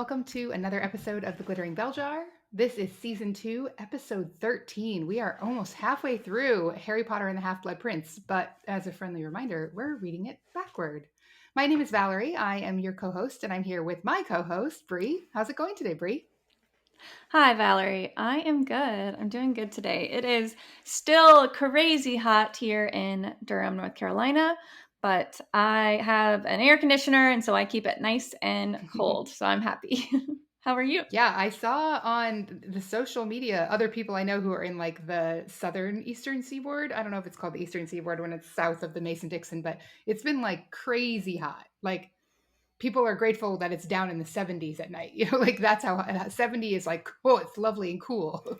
welcome to another episode of The Glittering Bell Jar. This is Season 2, Episode 13. We are almost halfway through Harry Potter and the Half-Blood Prince, but as a friendly reminder, we're reading it backward. My name is Valerie. I am your co-host, and I'm here with my co-host, Bree. How's it going today, Bree? Hi, Valerie. I am good. I'm doing good today. It is still crazy hot here in Durham, North Carolina, but I have an air conditioner, and so I keep it nice and cold. So I'm happy. How are you? Yeah, I saw on the social media other people I know who are in like the southern eastern seaboard. I don't know if it's called the eastern seaboard when it's south of the Mason-Dixon, but it's been like crazy hot. Like people are grateful that it's down in the 70s at night. Like that's how 70 is like, oh, it's lovely and cool.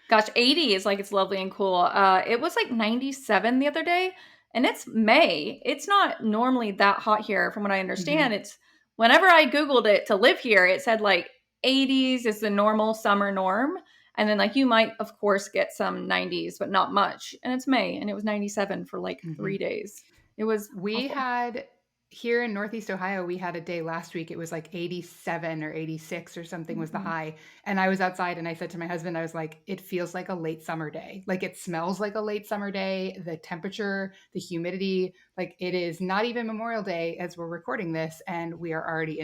Gosh, 80 is like it's lovely and cool. It was like 97 the other day, and it's May. It's not normally that hot here, from what I Hmm. understand. It's whenever I Googled it to live here, it said like 80s is the normal summer norm. And then, like, you might, of course, get some 90s, but not much. And it's May, and it was 97 for like Hmm. 3 days. It was We awful. had here in Northeast Ohio, we had a day last week. It was like 87 or 86 or something was the Mhm. high. And I was outside and I said to my husband, I was like, it feels like a late summer day. Like it smells like a late summer day. The temperature, the humidity, like it is not even Memorial Day as we're recording this. And we are already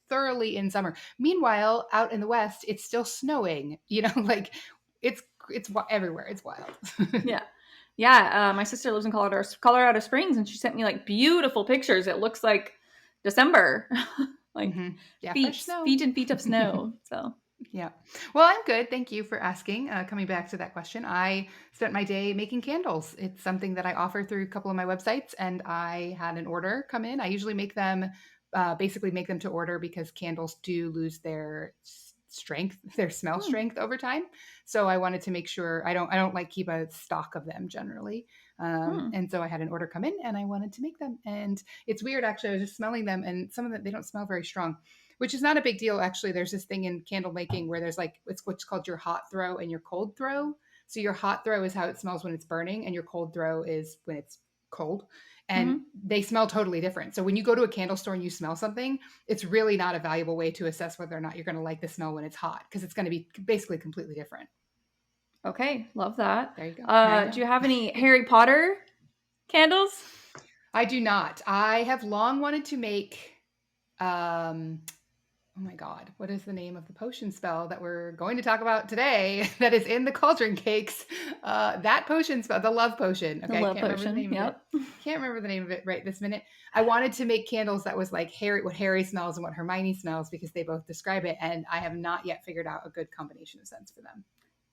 thoroughly in summer. Meanwhile, out in the West, it's still snowing, like it's, it's everywhere. It's wild. Yeah. Yeah, my sister lives in Colorado Springs, and she sent me like beautiful pictures. It looks like December, like Hmm. Yeah, fresh feet, snow. feet and feet of snow. So Yeah. Well, I'm good. Thank you for asking. Coming back to that question, I spent my day making candles. It's something that I offer through a couple of my websites, and I had an order come in. I usually make them, basically make them to order because candles do lose their strength, their smell hmm, strength over time. So I wanted to make sure I don't like keep a stock of them generally. hmm. And so I had an order come in, and I wanted to make them. And it's weird, actually. I was just smelling them, and some of them they don't smell very strong, which is not a big deal. Actually, there's this thing in candle making where there's like it's what's called your hot throw and your cold throw. So your hot throw is how it smells when it's burning, and your cold throw is when it's cold. And Hmm. they smell totally different. So when you go to a candle store and you smell something, it's really not a valuable way to assess whether or not you're going to like the smell when it's hot, because it's going to be basically completely different. Okay, love that. There you go. Now you Do know. you have any Harry Potter candles? I do not. I have long wanted to make um oh my God, what is the name of the potion spell that we're going to talk about today that is in the cauldron cakes? That potion spell, the love potion. The Okay, I love can't remember the potion. name of it. Yep. Can't remember the name of it right this minute. I wanted to make candles that was like Harry, what Harry smells and what Hermione smells because they both describe it, and I have not yet figured out a good combination of scents for them.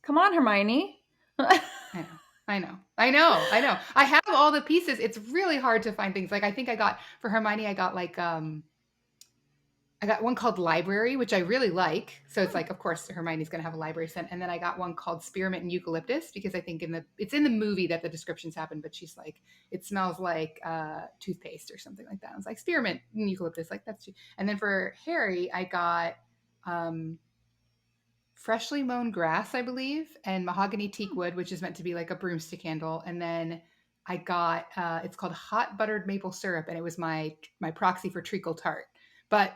Come on, Hermione. I know. I know. I have all the pieces. It's really hard to find things. Like I think I got for Hermione, I got like I got one called Library, which I really like. So it's Hmm. like, of course, Hermione's going to have a library scent. And then I got one called Spearmint and Eucalyptus because I think it's in the movie that the descriptions happen, but she's like, it smells like toothpaste or something like that. I was like, Spearmint and Eucalyptus, like that's. And then for Harry, I got um, freshly mown grass, I believe, and mahogany teak Hmm. wood, which is meant to be like a broomstick candle. And then I got it's called hot buttered maple syrup, and it was my proxy for treacle tart. But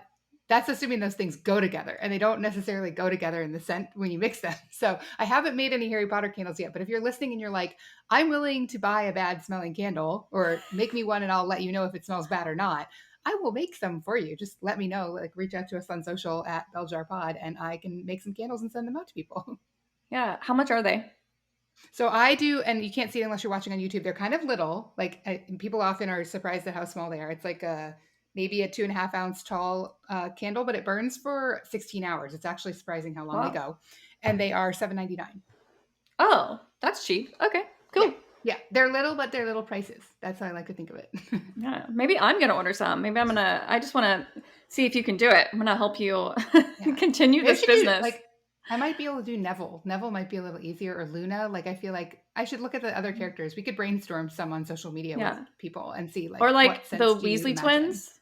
that's assuming those things go together, and they don't necessarily go together in the scent when you mix them. So I haven't made any Harry Potter candles yet. But if you're listening and you're like, I'm willing to buy a bad smelling candle, or make me one, and I'll let you know if it smells bad or not. I will make some for you. Just let me know. Like reach out to us on social at BelljarPod, and I can make some candles and send them out to people. Yeah. How much are they? So I do, and you can't see it unless you're watching on YouTube. They're kind of little. Like people often are surprised at how small they are. It's like a maybe a 2.5 ounce tall candle, but it burns for 16 hours. It's actually surprising how long they Wow. go, and they are $7.99. Oh, that's cheap. Okay, Yeah, cool. yeah, they're little, but they're little prices. That's how I like to think of it. Yeah, maybe I'm gonna order some. Maybe I just want to see if you can do it. I'm gonna help you Yeah. continue Maybe I this should do business. like I might be able to do Neville. Neville might be a little easier or Luna. Like I feel like I should look at the other characters. We could brainstorm some on social media with Yeah. people and see Or like like what the sense do you Weasley imagine? twins.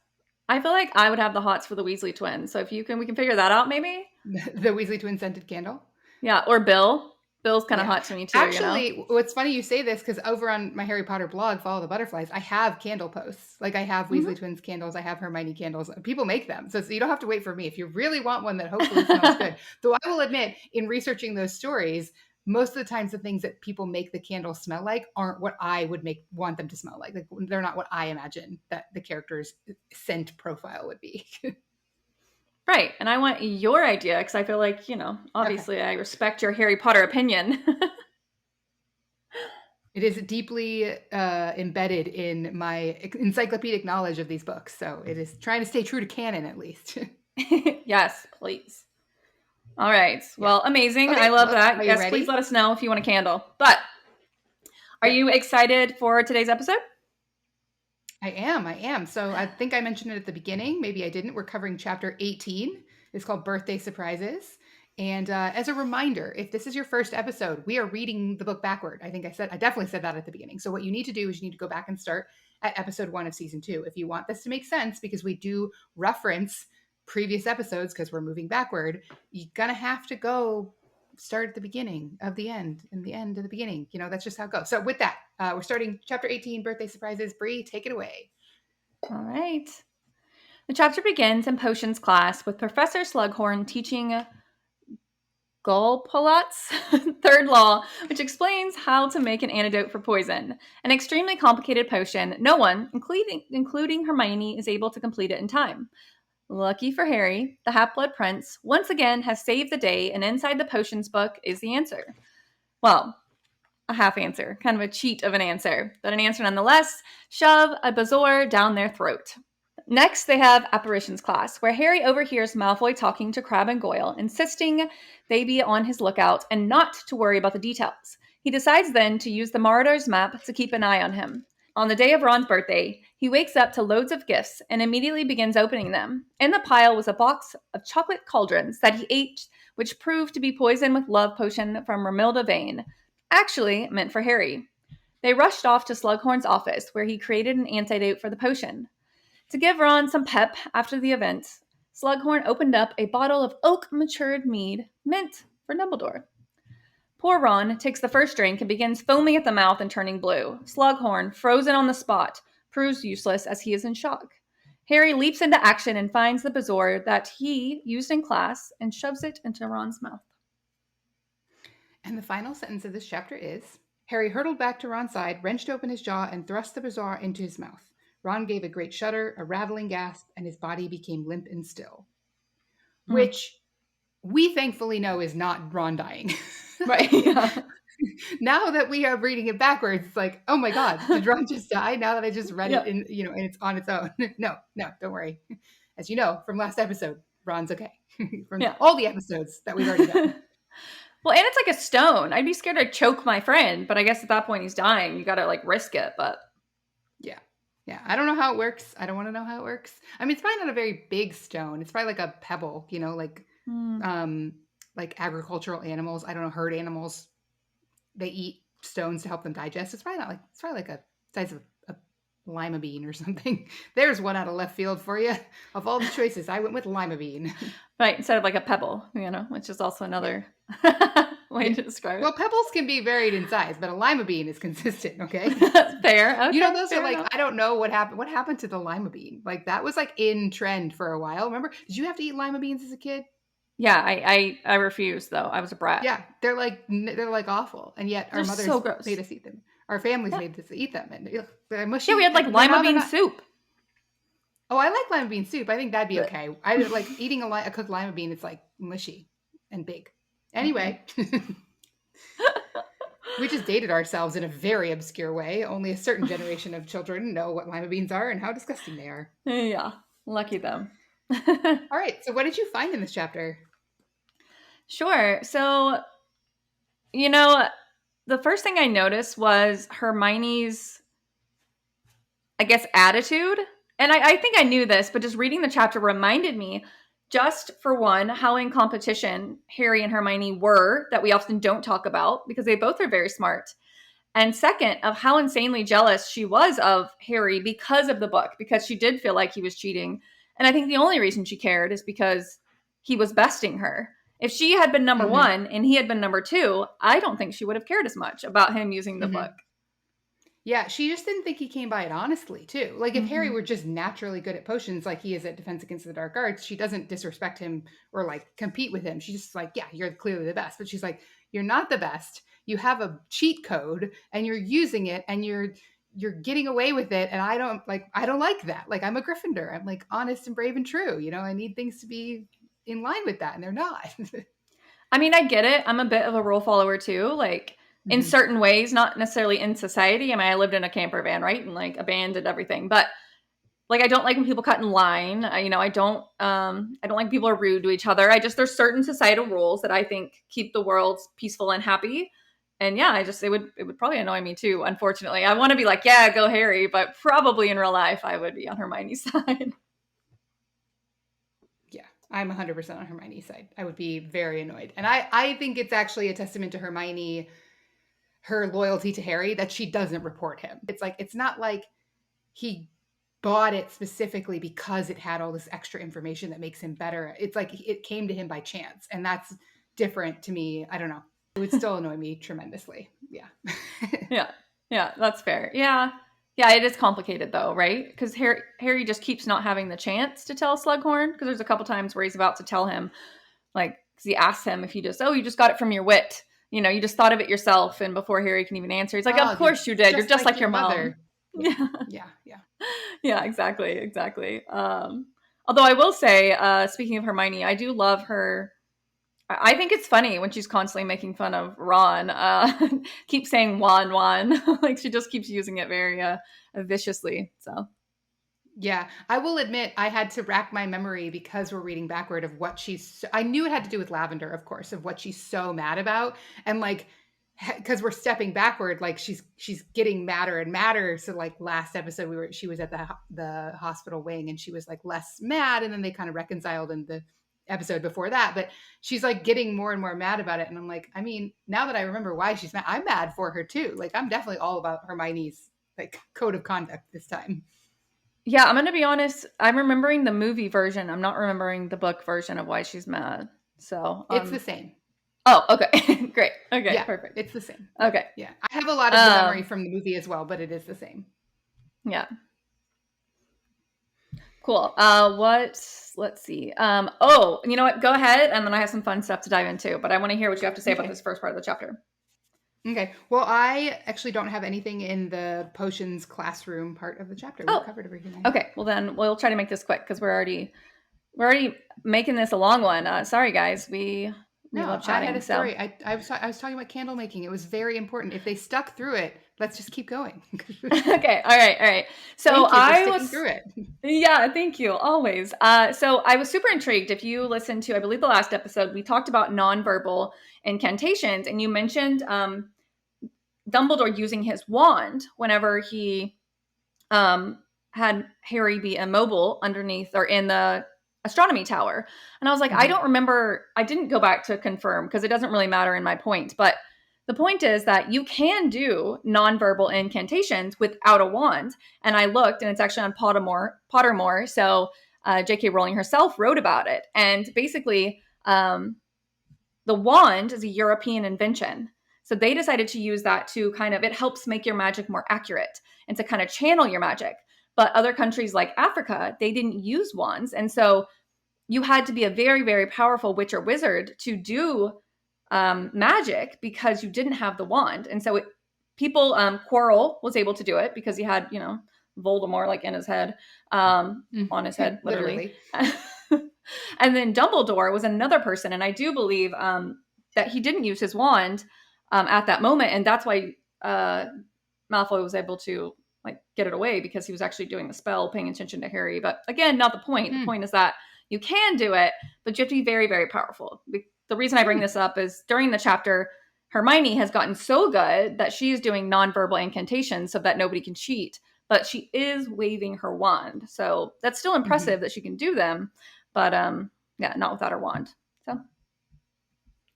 I feel like I would have the hots for the Weasley twins. So if you can, we can figure that out maybe. The Weasley twin scented candle. Yeah. Or Bill. Bill's kind of Yeah. hot to me too, you know? Actually, what's funny you say this because over on my Harry Potter blog, Follow the Butterflies, I have candle posts. Like I have Weasley Hmm. Twins candles, I have Hermione candles. People make them. So you don't have to wait for me. If you really want one that hopefully smells good. Though I will admit, in researching those stories, most of the times the things that people make the candles smell like aren't what I would want them to smell like. Like they're not what I imagine that the character's scent profile would be. Right. And I want your idea because I feel like, Okay. obviously I respect your Harry Potter opinion. It is deeply embedded in my encyclopedic knowledge of these books. So it is trying to stay true to canon, at least. Yes, please. All right. Yeah. Well, amazing. I Okay. love Well, that. are you Yes, please ready? let us know if you want a candle. But are Yep. you excited for today's episode? I am. I am. So I think I mentioned it at the beginning. Maybe I didn't. We're covering chapter 18. It's called Birthday Surprises. And as a reminder, if this is your first episode, we are reading the book backward. I definitely said that at the beginning. So what you need to do is you need to go back and start at episode 1 of season 2. If you want this to make sense, because we do reference previous episodes because we're moving backward, you're going to have to go start at the beginning of the end and the end of the beginning. That's just how it goes. So with that, we're starting chapter 18, Birthday Surprises. Bree, take it away. All right. The chapter begins in potions class with Professor Slughorn teaching Gulpolot's third law, which explains how to make an antidote for poison. An extremely complicated potion. No one, including Hermione, is able to complete it in time. Lucky for Harry, the Half-Blood Prince once again has saved the day, and inside the potions book is the answer. Well, a half answer, kind of a cheat of an answer, but an answer nonetheless. Shove a bezoar down their throat. Next, they have apparitions class, where Harry overhears Malfoy talking to Crabbe and Goyle, insisting they be on his lookout and not to worry about the details. He decides then to use the Marauders map to keep an eye on him. On the day of Ron's birthday, he wakes up to loads of gifts and immediately begins opening them. In the pile was a box of chocolate cauldrons that he ate, which proved to be poison with love potion from Romilda Vane, actually meant for Harry. They rushed off to Slughorn's office, where he created an antidote for the potion. To give Ron some pep after the event, Slughorn opened up a bottle of oak-matured mead meant for Dumbledore. Poor Ron takes the first drink and begins foaming at the mouth and turning blue. Slughorn, frozen on the spot, proves useless as he is in shock. Harry leaps into action and finds the bezoar that he used in class and shoves it into Ron's mouth. And the final sentence of this chapter is Harry hurtled back to Ron's side, wrenched open his jaw, and thrust the bazaar into his mouth. Ron gave a great shudder, a rattling gasp, and his body became limp and still. Mm. Which we thankfully know is not Ron dying. Right. Yeah. Now that we are reading it backwards, it's like, oh my God, did Ron just die? Now that I just read it Yeah. and it's on its own. No, don't worry. As you know from last episode, Ron's okay. From Yeah. all the episodes that we've already done. Well, and it's like a stone. I'd be scared to choke my friend, but I guess at that point he's dying. You gotta risk it, but Yeah. Yeah. I don't know how it works. I don't want to know how it works. I mean, it's probably not a very big stone. It's probably like a pebble, mm, um like agricultural animals. I don't know, herd animals. They eat stones to help them digest. It's probably like a size of a lima bean or something. There's one out of left field for you. Of all the choices, I went with lima bean. right, instead of like a pebble, which is also Yeah. another way Yeah. to describe Well, pebbles can be varied in size, but a lima bean is consistent, okay? it. Fair. Okay. Those are Fair like, enough. I don't know what happened. What happened to the lima bean? Like that was like in trend for a while. Remember? Did you have to eat lima beans as a kid? Yeah, I refused though. I was a brat. Yeah, they're like awful, and yet our They're mothers so gross. made us eat them. Our families Yeah. made us eat them, and they're mushy. Yeah, we had like lima bean soup. Oh, I like lima bean soup. I think that'd be But, okay. I like eating a cooked lima bean. It's like mushy and big. okay. Anyway, we just dated ourselves in a very obscure way. Only a certain generation of children know what lima beans are and how disgusting they are. Yeah. Lucky them. All right. So, what did you find in this chapter? Sure. So, the first thing I noticed was Hermione's, I guess, attitude. And I think I knew this, but just reading the chapter reminded me, just for one, how in competition Harry and Hermione were, that we often don't talk about because they both are very smart. And second, of how insanely jealous she was of Harry because of the book, because she did feel like he was cheating. And I think the only reason she cared is because he was besting her. If she had been number Mm-hmm. one and he had been number two, I don't think she would have cared as much about him using the Mm-hmm. book. Yeah, she just didn't think he came by it honestly, too. Like, if Harry Mm-hmm. were just naturally good at potions like he is at Defense Against the Dark Arts, she doesn't disrespect him or like compete with him. She's just like, yeah, you're clearly the best. But she's like, you're not the best. You have a cheat code and you're using it and you're getting away with it. And I don't like that. Like, I'm a Gryffindor. I'm like honest and brave and true. You know, I need things to be in line with that, and they're not. I mean, I get it. I'm a bit of a rule follower too, like in Hmm. certain ways, not necessarily in society. I mean, I lived in a camper van, right? And like abandoned everything. But like I don't like when people cut in line. I don't like people are rude to each other. There's certain societal rules that I think keep the world peaceful and happy. And yeah, it would probably annoy me too, unfortunately. I want to be like, yeah, go Harry, but probably in real life I would be on Hermione's side. Yeah, I'm 100% on Hermione's side. I would be very annoyed. And I think it's actually a testament to Hermione, her loyalty to Harry, that she doesn't report him. It's like, it's not like he bought it specifically because it had all this extra information that makes him better. It's like it came to him by chance. And that's different to me. I don't know. It would still annoy me tremendously. Yeah. Yeah. Yeah, that's fair. Yeah. Yeah, it is complicated though, right? Because Harry just keeps not having the chance to tell Slughorn. Because there's a couple times where he's about to tell him, like, because he asks him if you just got it from your wit. You just thought of it yourself. And before Harry can even answer, he's like, of Oh, you're course you did. You're just just like like your your mom. mother. Yeah. Yeah. Yeah. Yeah. Yeah, exactly. Exactly. Although I will say, speaking of Hermione, I do love her. I think it's funny when she's constantly making fun of Ron. Keeps saying Juan. Like she just keeps using it very viciously. So Yeah, I will admit I had to rack my memory because we're reading backward of what I knew it had to do with Lavender, of course, of what she's so mad about. And like, because we're stepping backward, like she's getting madder and madder. So like last episode she was at the hospital wing and she was like less mad, and then they kind of reconciled in the episode before that. But she's like getting more and more mad about it. And I'm like, I mean, now that I remember why she's mad, I'm mad for her too. Like, I'm definitely all about Hermione's like code of conduct this time. yeah, I'm gonna be honest. I'm remembering the movie version. I'm not remembering the book version of why she's mad. So It's the same. oh, okay. Great. Okay, Yeah, perfect. it's the same. Yeah, Okay. yeah. I have a lot of the memory Um from the movie as well, but it is the same. yeah. Cool. Let's see. Oh, you know what? Go ahead and then I have some fun stuff to dive into, but I want to hear what you have to say about Okay. this first part of the chapter. Okay. Well, I actually don't have anything in the potions classroom part of the chapter. We've Oh, covered everything I have. okay. Well then we'll try to make this quick because we're already making this a long one. Sorry guys. We No, love I had chatting. a So story. I was talking about candle making. It was very important. If they stuck through it, let's just keep going. okay. All right. All right. So Thank you for I sticking was through it. Yeah, thank you. Always. So I was super intrigued. If you listened to, I believe the last episode, we talked about nonverbal incantations, and you mentioned Dumbledore using his wand whenever he had Harry be immobile underneath or in the astronomy tower. And I was like, I Hmm. don't remember. I didn't go back to confirm because it doesn't really matter in my point. But the point is that you can do nonverbal incantations without a wand. And I looked, and it's actually on Pottermore. So J.K. Rowling herself wrote about it. And basically, the wand is a European invention. So they decided to use that to it helps make your magic more accurate and to kind of channel your magic. But other countries like Africa, they didn't use wands. And so you had to be a very, very powerful witch or wizard to do magic because you didn't have the wand. And so Quirrell was able to do it because he had, Voldemort like in his head, on his head, literally. Literally. And then Dumbledore was another person. And I do believe that he didn't use his wand at that moment. And that's why Malfoy was able to get it away because he was actually doing the spell, paying attention to Harry. But again, not the point. The Hmm. point is that you can do it, but you have to be very, very powerful. The reason I bring Hmm. this up is during the chapter, Hermione has gotten so good that she's doing nonverbal incantations so that nobody can cheat, but she is waving her wand. So that's still Hmm. impressive that she can do them, but yeah, not without her wand. So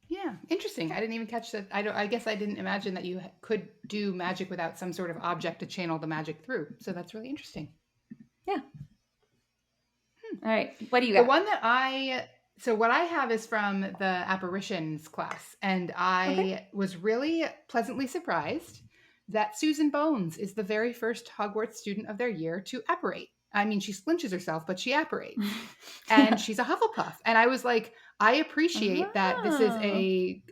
Yeah, interesting. I didn't even catch that. I guess I didn't imagine that you could do magic without some sort of object to channel the magic through. So that's really interesting. yeah. All right. What do you The got? one that I So what I have is from the apparitions class, and Okay. I was really pleasantly surprised that Susan Bones is the very first Hogwarts student of their year to apparate. I mean, she splinches herself, but she apparates. And Yeah. she's a Hufflepuff. And I was like, I appreciate that Oh.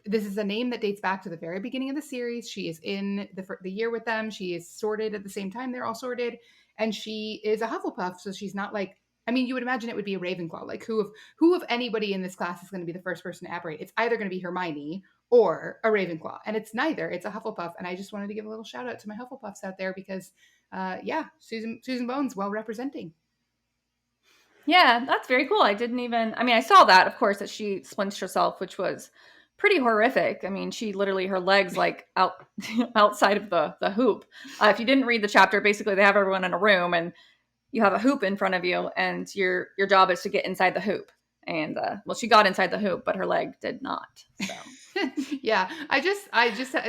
this is a name that dates back to the very beginning of the series. She is in the year with them. She is sorted at the same time they're all sorted, and she is a Hufflepuff. So she's not like, I mean, you would imagine it would be a Ravenclaw. Like who of anybody in this class is going to be the first person to apparate? It's either going to be Hermione or a Ravenclaw, and it's neither. It's a Hufflepuff. And I just wanted to give a little shout out to my Hufflepuffs out there because, yeah, Susan Bones well representing. Yeah, that's very cool. I didn't even, I mean, I saw that, of course, that she splinched herself, which was pretty horrific. I mean, she literally, her legs like out outside of the hoop. If you didn't read the chapter, basically they have everyone in a room and you have a hoop in front of you, and your job is to get inside the hoop. And well, she got inside the hoop, but her leg did not. So Yeah, I just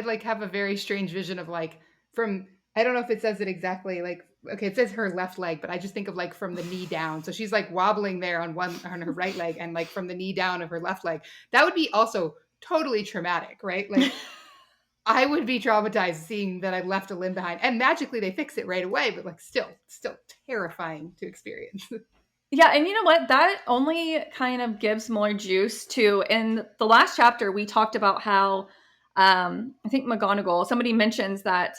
like have a very strange vision of like from, I don't know if it says it exactly, like okay, it says her left leg, but I just think of like from the knee down. So she's like wobbling there on her right leg, and like from the knee down of her left leg. That would be also totally traumatic, right? Like I would be traumatized seeing that I left a limb behind. And magically they fix it right away, but like still terrifying to experience. yeah, and you know what? That only kind of gives more juice to. In the last chapter, we talked about how I think McGonagall. Somebody mentions that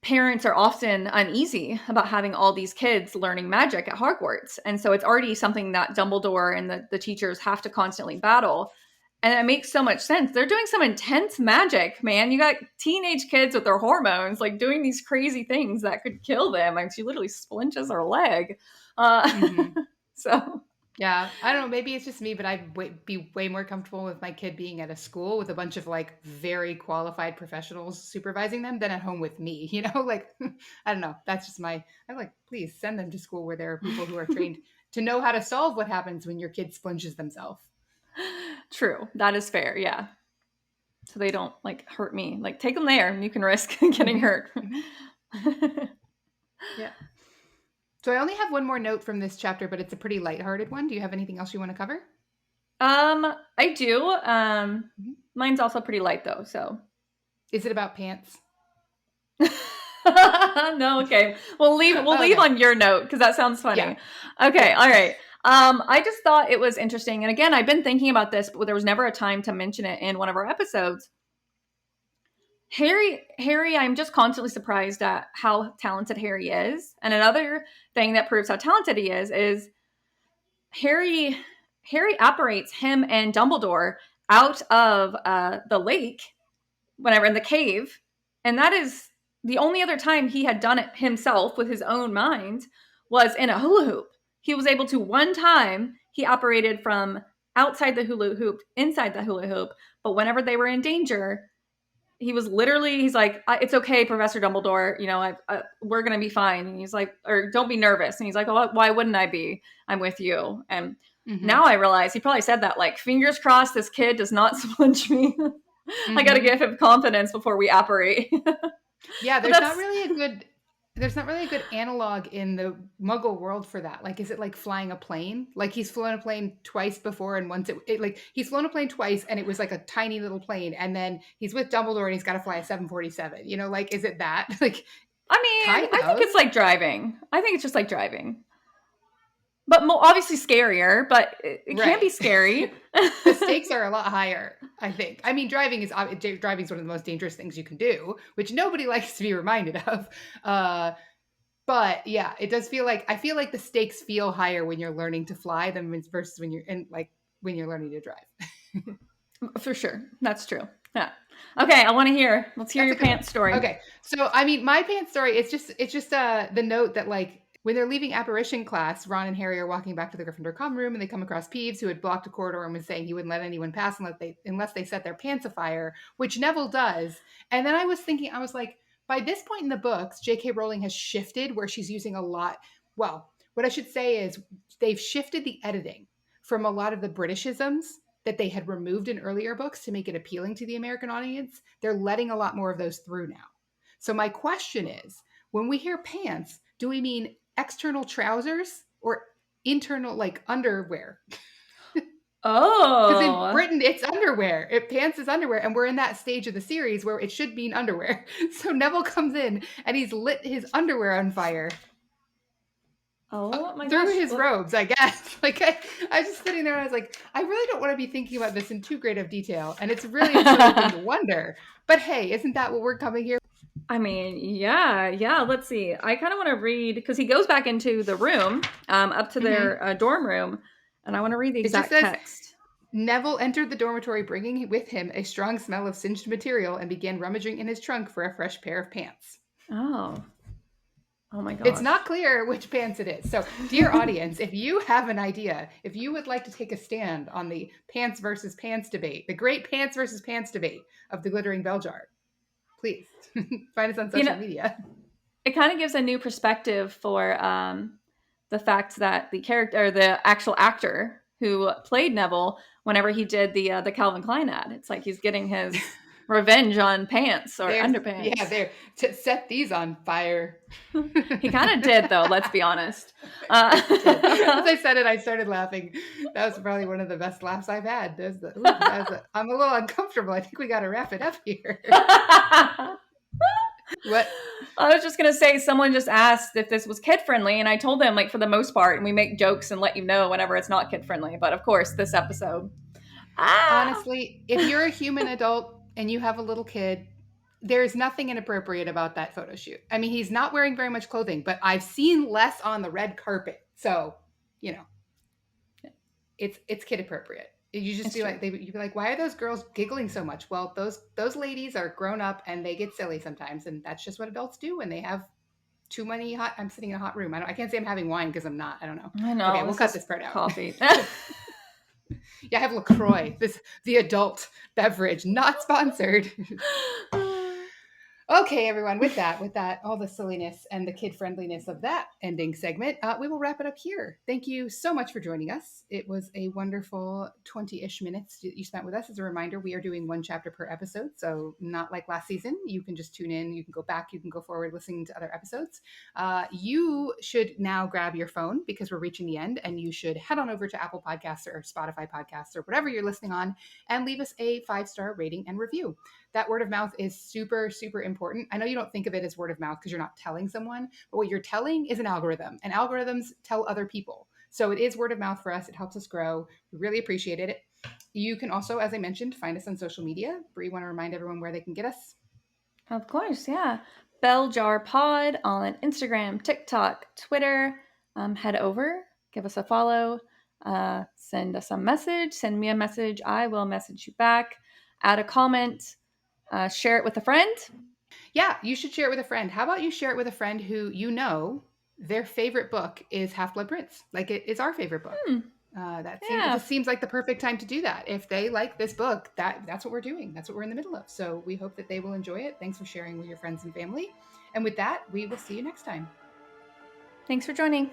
parents are often uneasy about having all these kids learning magic at Hogwarts. And so it's already something that Dumbledore and the teachers have to constantly battle. And it makes so much sense. They're doing some intense magic, man. You got teenage kids with their hormones, like doing these crazy things that could kill them. I mean, she literally splinches her leg. Hmm. So, Yeah, I don't know. Maybe it's just me, but be way more comfortable with my kid being at a school with a bunch of like very qualified professionals supervising them than at home with me. You know, like I don't know. That's just my. I'm like, please send them to school where there are people who are trained to know how to solve what happens when your kid splunges themselves. true. That is fair. Yeah. So they don't like hurt me. Like, take them there and you can risk getting Hmm. hurt. Hmm. Yeah. So I only have one more note from this chapter, but it's a pretty lighthearted one. Do you have anything else you want to cover? I do. Mhm. Mine's also pretty light though, so. Is it about pants? No, okay. We'll leave Okay. on your note because that sounds Yeah. funny. Okay, Yeah. all right. I just thought it was interesting. And again, I've been thinking about this, but there was never a time to mention it in one of our episodes. Harry, I'm just constantly surprised at how talented Harry is. And another thing that proves how talented he is Harry Harry operates him and Dumbledore out of the lake whenever in the cave, and that is the only other time he had done it himself with his own mind was in a hula hoop. He was able to one time he operated from outside the hula hoop inside the hula hoop, but whenever they were in danger, he was literally he's like it's okay, Professor Dumbledore, you know, we're gonna be fine. And he's like, or don't be nervous. And he's like, oh, why wouldn't I be? I'm with you. And Hmm. now I realize he probably said that like, fingers crossed this kid does not splunge me. I gotta Hmm. give him confidence before we operate. Yeah, But that's there's not really a good analog in the Muggle world for that. Like, is it like flying a plane? Like he's flown a plane twice before, and once like he's flown a plane twice, and it was like a tiny little plane, and then he's with Dumbledore, and he's got to fly a 747. You know, like is it that? Like, I mean, kind I think of. it's like driving. I think it's just like driving. But obviously scarier, but it can be Right. scary. The stakes are a lot higher, I think. I mean, driving is one of the most dangerous things you can do, which nobody likes to be reminded of. Uh, but yeah, it does feel like I feel like the stakes feel higher when you're learning to fly than versus when you're in like when you're learning to drive. For sure. That's true. Yeah. Okay, I want to hear. Let's hear That's a your good one. pants story. Okay. So I mean my pants story, it's just the note that like when they're leaving apparition class, Ron and Harry are walking back to the Gryffindor common room and they come across Peeves who had blocked a corridor and was saying he wouldn't let anyone pass unless they set their pants afire, which Neville does. And then I was thinking, I was like, by this point in the books, J.K. Rowling has shifted where she's using a lot. Well, what I should say is they've shifted the editing from a lot of the Britishisms that they had removed in earlier books to make it appealing to the American audience. They're letting a lot more of those through now. So my question is, when we hear pants, do we mean external trousers or internal like underwear. Because in Oh. Britain, it's underwear. Pants is underwear, and we're in that stage of the series where it should mean underwear. So Neville comes in and he's lit his underwear on fire Oh my through gosh. his robes, I guess. Like I was just sitting there and I was like, I really don't want to be thinking about this in too great of detail, and it's really a silly thing to wonder. But hey, isn't that what we're coming here? I mean, yeah. Let's see. I kind of want to read because he goes back into the room, up to Mm-hmm. their dorm room, and I want to read the It just exact says text. Neville entered the dormitory bringing with him a strong smell of singed material and began rummaging in his trunk for a fresh pair of pants. Oh, oh my It's gosh. not clear which pants it is. So, dear audience, if you have an idea, if you would like to take a stand on the pants versus pants debate, the great pants versus pants debate of the glittering bell jar, please find us on You social know, media. it kind of gives a new perspective for the fact that the character, or the actual actor who played Neville, whenever he did the Calvin Klein ad, it's like he's getting his revenge on pants or Yeah, underpants. there. To set these on fire. He kind of did, though. Let's be honest. He did. As I said it, I started laughing. That was probably one of the best laughs I've had. I'm a little uncomfortable. I think we got to wrap it up here. What? I was just gonna say, someone just asked if this was kid friendly, and I told them, like, for the most part, and we make jokes and let you know whenever it's not kid friendly. But of course, this episode, ah, Honestly, if you're a human adult and you have a little kid, there's nothing inappropriate about that photo shoot. I mean, he's not wearing very much clothing, but I've seen less on the red carpet. So, you know, it's kid appropriate. You just it's be true. like you'd be like, why are those girls giggling so much? Well, those ladies are grown up and they get silly sometimes, and that's just what adults do when they have too many hot. I'm sitting in a hot room. I can't say I'm having wine because I'm not. I don't know. I Okay, know we'll this cut is this part out. coffee. Yeah, I have LaCroix. The adult beverage, not sponsored. Okay, everyone, with that, all the silliness and the kid friendliness of that ending segment, we will wrap it up here. Thank you so much for joining us. It was a wonderful 20 ish minutes that you spent with us. As a reminder, we are doing one chapter per episode. So, not like last season. You can just tune in, you can go back, you can go forward listening to other episodes. You should now grab your phone because we're reaching the end, and you should head on over to Apple Podcasts or Spotify Podcasts or whatever you're listening on and leave us a 5-star rating and review. That word of mouth is super, super important. I know you don't think of it as word of mouth because you're not telling someone, but what you're telling is an algorithm, and algorithms tell other people. So it is word of mouth for us. It helps us grow. We really appreciate it. You can also, as I mentioned, find us on social media. Bree, want to remind everyone where they can get us? Of course, yeah. Bell Jar Pod on Instagram, TikTok, Twitter. Head over, give us a follow, send us a message, send me a message. I will message you back. Add a comment, share it with a friend. Yeah, you should share it with a friend. How about you share it with a friend who you know their favorite book is Half Blood Prince? Like it is our favorite book. Hmm, It yeah. just seems like the perfect time to do that. If they like this book, that's what we're doing. That's what we're in the middle of. So we hope that they will enjoy it. Thanks for sharing with your friends and family. And with that, we will see you next time. Thanks for joining.